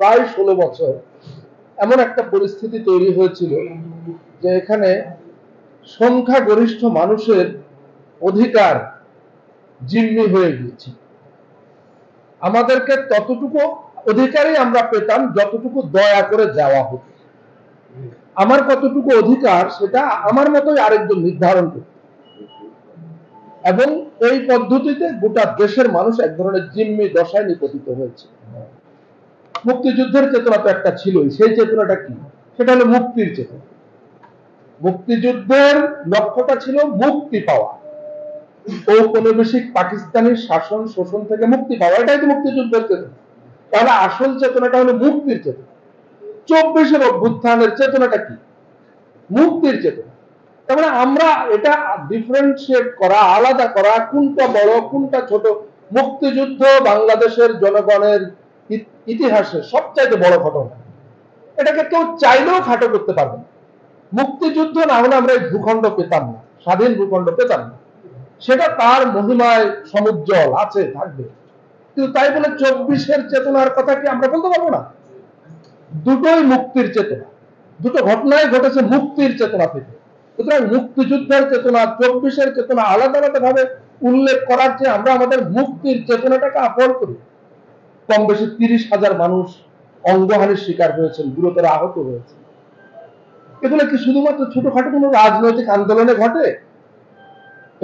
প্রায় 16 বছর এমন একটা পরিস্থিতি তৈরি হয়েছিল যে এখানে সংখ্যাগরিষ্ঠ মানুষের অধিকার জিম্মি হয়ে গিয়েছে। আমাদেরকে ততটুকু অধিকারই আমরা পেতাম যতটুকু দয়া করে দেওয়া হতো। আমার কতটুকু অধিকার সেটা আমার মতোই আরেকজন নির্ধারণ করত, এবং এই পদ্ধতিতে গোটা দেশের মানুষ এক ধরনের জিম্মি দশায় নিপতিত হয়েছে। মুক্তিযুদ্ধের চেতনা তো একটা ছিলই, সেই চেতনাটা কি? সেটা হলো মুক্তির চেতনা। মুক্তিযুদ্ধের লক্ষ্যটা ছিল মুক্তি পাওয়া, ঔপনিবেশিক পাকিস্তানি শাসন শোষণ থেকে মুক্তি পাওয়া, এটাই তো মুক্তিযুদ্ধের চেতনা। তাহলে আসল চেতনাটা হলো মুক্তির চেতনা। 24-এর অভ্যুত্থানের চেতনাটা কি? মুক্তির চেতনা। তার মানে আমরা এটা ডিফারেন্সিয়েট করা, আলাদা করা, কোনটা বড় কোনটা ছোট। মুক্তিযুদ্ধ বাংলাদেশের জনগণের ইতিহাসে সবচাইতে বড় ঘটনা। এটাকে কেউ চাইলেও খাটো করতে পারবে না। মুক্তিযুদ্ধ না হলে আমরা এই ভূখণ্ড পেতাম না, স্বাধীন ভূখণ্ড পেতাম না। সেটা তার মহিমায় সমুজ্জ্বল আছে, থাকবে। কিন্তু তাই বলে 24-এর চেতনার কথা কি আমরা বলতে পারবো না? দুটোই মুক্তির চেতনা, দুটো ঘটনাই ঘটেছে মুক্তির চেতনা থেকে। সুতরাং মুক্তিযুদ্ধের চেতনা 24-এর চেতনা আলাদা আলাদা ভাবে উল্লেখ করার চেয়ে আমরা আমাদের মুক্তির চেতনাটাকে আপন করি। কম বেশি 30,000 মানুষ অঙ্গহানির শিকার হয়েছেন, গুরুতর আহত হয়েছে। এগুলো কি শুধুমাত্র ছোটখাটো কোনো রাজনৈতিক আন্দোলনে ঘটে?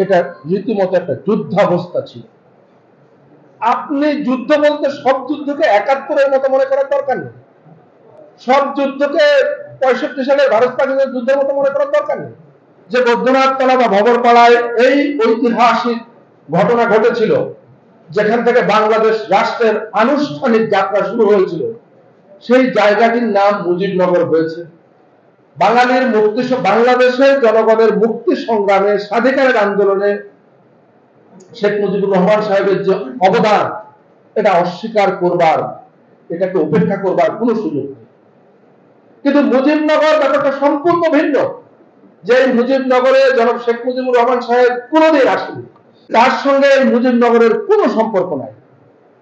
এটা রীতিমতো একটা যুদ্ধাবস্থা ছিল। আপনি যুদ্ধ বলতে সব যুদ্ধকে 71-এর মতো মনে করার দরকার নেই, সব যুদ্ধকে 65 সালের ভারত পাকিস্তান যুদ্ধের মতো মনে করার দরকার নেই। যে বৈদ্যনাথ তলা বা ভবরপাড়ায় এই ঐতিহাসিক ঘটনা ঘটেছিল, যেখান থেকে বাংলাদেশ রাষ্ট্রের আনুষ্ঠানিক যাত্রা শুরু হয়েছিল, সেই জায়গাটির নাম মুজিবনগর হয়েছে। বাঙালির মুক্তি, বাংলাদেশের জনগণের মুক্তি সংগ্রামে, স্বাধিকারের আন্দোলনে শেখ মুজিবুর রহমান সাহেবের যে অবদান, এটা অস্বীকার করবার, এটাকে উপেক্ষা করবার কোনো সুযোগ নেই। কিন্তু মুজিবনগর ব্যাপারটা সম্পূর্ণ ভিন্ন। যে মুজিবনগরে জনাব শেখ মুজিবুর রহমান সাহেব কোনোদিন আসেনি, তার সঙ্গে মুজিবনগরের কোনো সম্পর্ক নাই।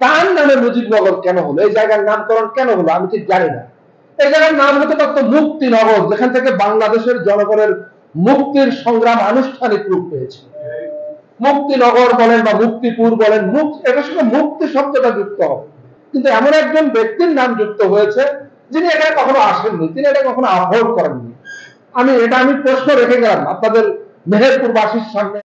তার নামে মুজিবনগর কেন হলো, এই জায়গার নামকরণ কেন হলো, আমি ঠিক জানি না। এই জায়গার নাম হতে পারতো মুক্তিনগর, যেখান থেকে বাংলাদেশের জনগণের মুক্তির সংগ্রাম আনুষ্ঠানিক রূপ পেয়েছে। মুক্তিনগর বলেন বা মুক্তিপুর বলেন, এটার সঙ্গে মুক্তি শব্দটা যুক্ত হবে। কিন্তু এমন একজন ব্যক্তির নাম যুক্ত হয়েছে যিনি এখানে কখনো আসেননি, তিনি এটা কখনো আহ্বান করেননি। আমি প্রশ্ন রেখে গেলাম আপনাদের মেহেরপুরবাসীর সামনে।